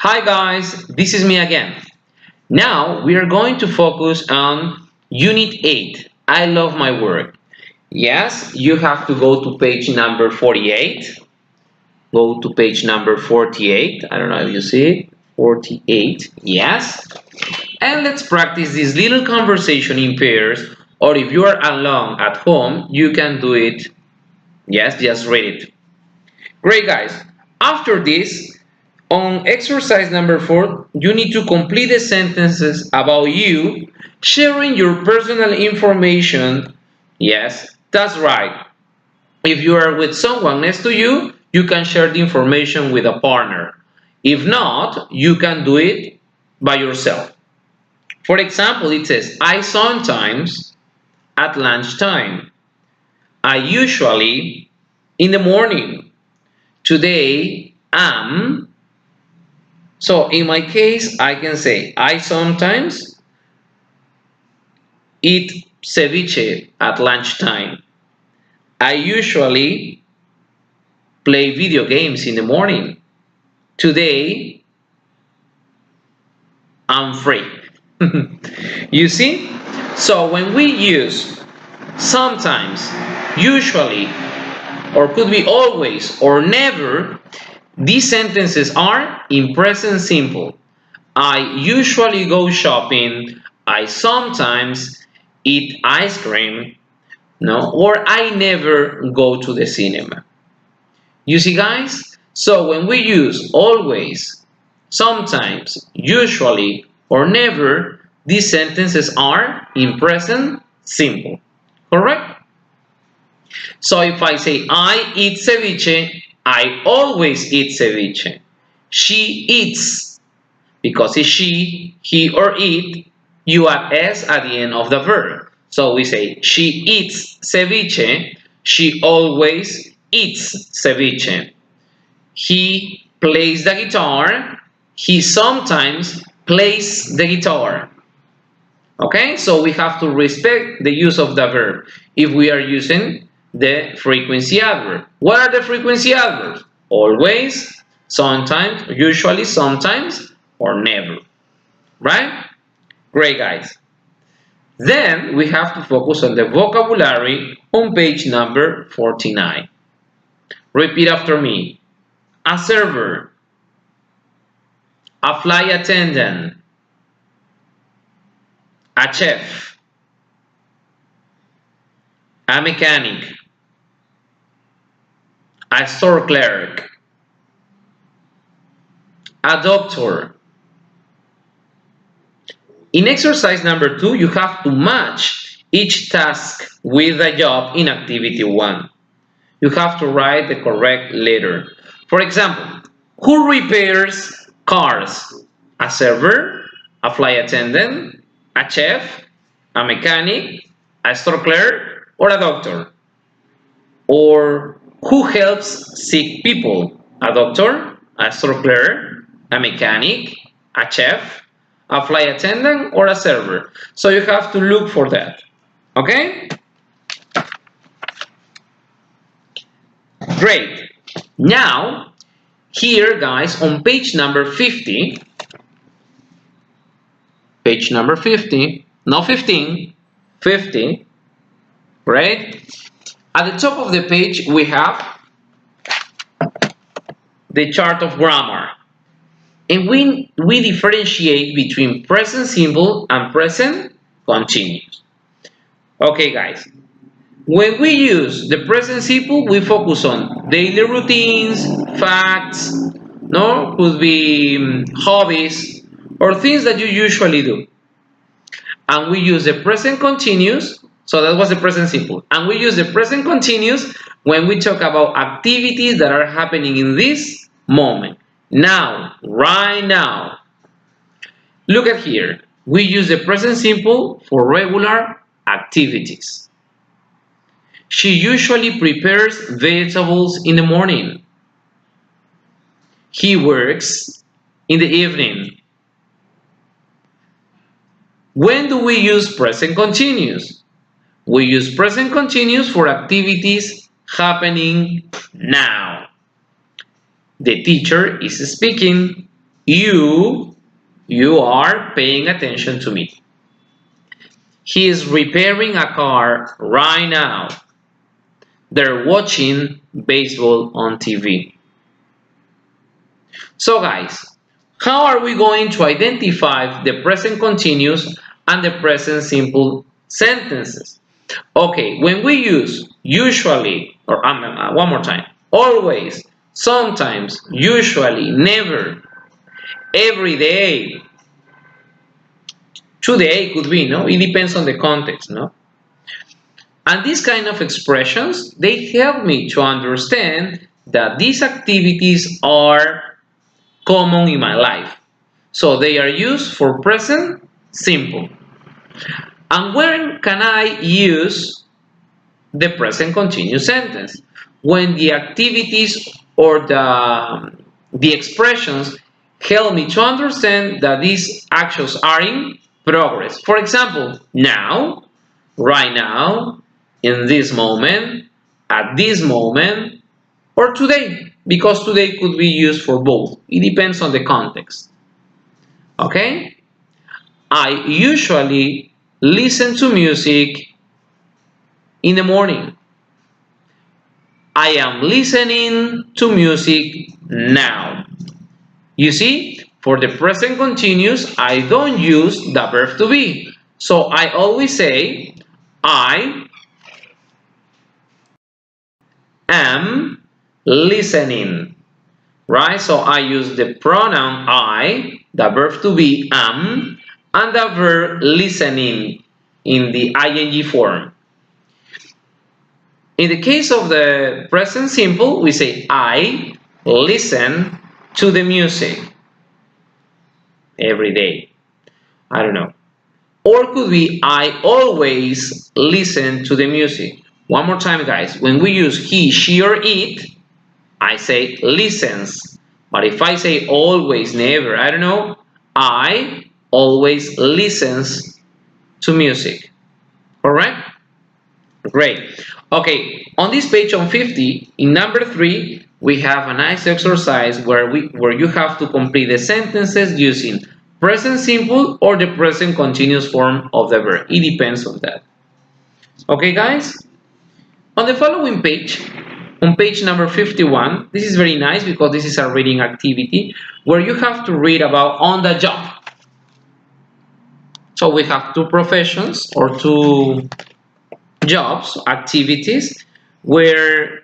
Hi guys, this is me again. Now we are going to focus on Unit 8. I love my work. Yes, you have to go to page number 48. Go to page number 48. I don't know if you see it. 48. Yes. And let's practice this little conversation in pairs, or if you are alone at home, you can do it. Yes, just read it. Great guys. After this, on exercise number 4, you need to complete the sentences about you sharing your personal information. Yes, that's right. If you are with someone next to you, you can share the information with a partner. If not, you can do it by yourself. For example, it says, I sometimes at lunchtime. I usually in the morning. Today am. So in my case, I can say I sometimes eat ceviche at lunchtime. I usually play video games in the morning. Today, I'm free. You see? So when we use sometimes, usually, or could be always, or never, these sentences are in present simple. I usually go shopping. I sometimes eat ice cream. No, or I never go to the cinema. You see, guys? So when we use always, sometimes, usually, or never, these sentences are in present simple. Correct? So if I say I eat ceviche, I always eat ceviche. She eats, because it's she, he, or it, you add s at the end of the verb. So we say she eats ceviche. She always eats ceviche. He plays the guitar. He sometimes plays the guitar. Okay, so we have to respect the use of the verb if we are using the frequency adverb. What are the frequency adverbs? Always, sometimes, usually, sometimes, or never. Right? Great, guys. Then we have to focus on the vocabulary on page number 49. Repeat after me. A server, a flight attendant, a chef, a mechanic, a store clerk, a doctor. In exercise number 2, you have to match each task with the job in activity 1. You have to write the correct letter. For example, who repairs cars? A server, a flight attendant, a chef, a mechanic, a store clerk, or a doctor? Or who helps sick people? A doctor, a store clerk, a mechanic, a chef, a flight attendant, or a server? So you have to look for that. Okay? Great. Now, here guys, on page number 50, page number 50, not 15, 50, right? At the top of the page, we have the chart of grammar. And we differentiate between present simple and present continuous. Okay, guys. When we use the present simple, we focus on daily routines, facts, no, could be hobbies, or things that you usually do. And we use the present continuous, so that was the present simple. And we use the present continuous when we talk about activities that are happening in this moment. Now, right now. Look at here. We use the present simple for regular activities. She usually prepares vegetables in the morning. He works in the evening. When do we use present continuous? We use present continuous for activities happening now. The teacher is speaking. you are paying attention to me. He is repairing a car right now. They're watching baseball on TV. So guys, how are we going to identify the present continuous and the present simple sentences? Okay, when we use usually, or one more time, always, sometimes, usually, never, every day, today could be, no? It depends on the context, no? And these kind of expressions, they help me to understand that these activities are common in my life. So they are used for present simple. And when can I use the present continuous sentence? When the activities or the expressions help me to understand that these actions are in progress. For example, now, right now, in this moment, at this moment, or today, because today could be used for both. It depends on the context. Okay? I usually listen to music in the morning. I am listening to music now. You see, for the present continuous, I don't use the verb to be. So I always say, I am listening. Right? So I use the pronoun I, the verb to be am, and the verb listening in the ing form. In the case of the present simple, we say I listen to the music every day. I don't know. Or could be I always listen to the music. One more time, guys. When we use he, she, or it, I say listens. But if I say always, never, I don't know, I always listens to music. Alright? Great. Okay, on this page on 50, in number 3, we have a nice exercise where you have to complete the sentences using present simple or the present continuous form of the verb. It depends on that. Okay, guys? On the following page, on page number 51, this is very nice because this is a reading activity where you have to read about on the job. So we have two professions or two jobs, activities, where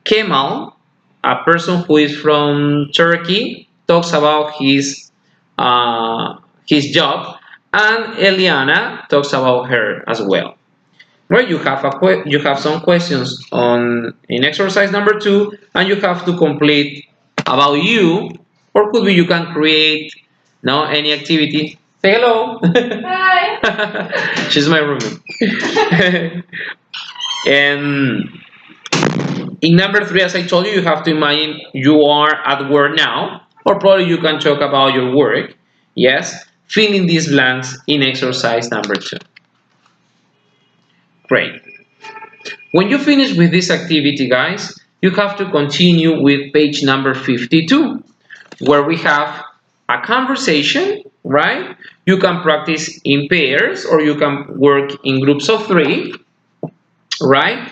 Kemal, a person who is from Turkey, talks about his job, and Eliana talks about her as well. Right, you have some questions in exercise number 2, and you have to complete about you, or could be you can create any activity. Say hello. Hi. She's my roommate. And in number 3, as I told you, you have to imagine you are at work now, or probably you can talk about your work. Yes, fill in these blanks in exercise number 2. Great. When you finish with this activity, guys, you have to continue with page number 52, where we have a conversation, right? You can practice in pairs or you can work in groups of 3, right?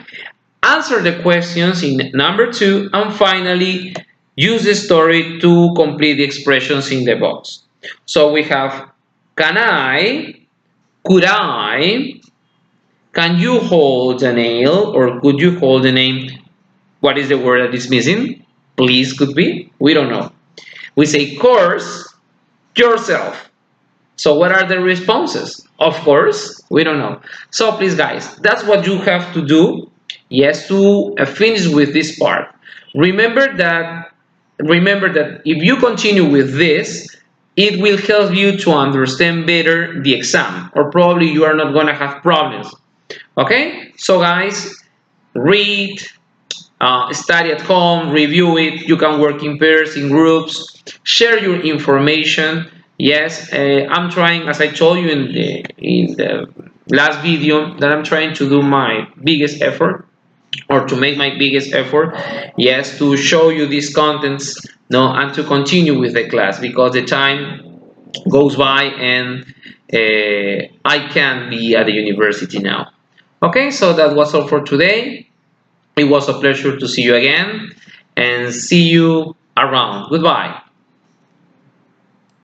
Answer the questions in number 2, and finally use the story to complete the expressions in the box. So we have can I, could I, can you hold a nail, or could you hold a nail? What is the word that is missing? Please could be. We don't know. We say course yourself. So what are the responses? Of course, we don't know. So please guys, that's what you have to do. Yes, to finish with this part. Remember that if you continue with this, it will help you to understand better the exam, or probably you are not going to have problems. Okay, so guys, read, study at home, review it. You can work in pairs, in groups, share your information. Yes, I'm trying, as I told you in the last video, that I'm trying to do my biggest effort, or to make my biggest effort, yes, to show you these contents no, and to continue with the class because the time goes by and I can't be at the university now. Okay, so that was all for today. It was a pleasure to see you again and see you around. Goodbye.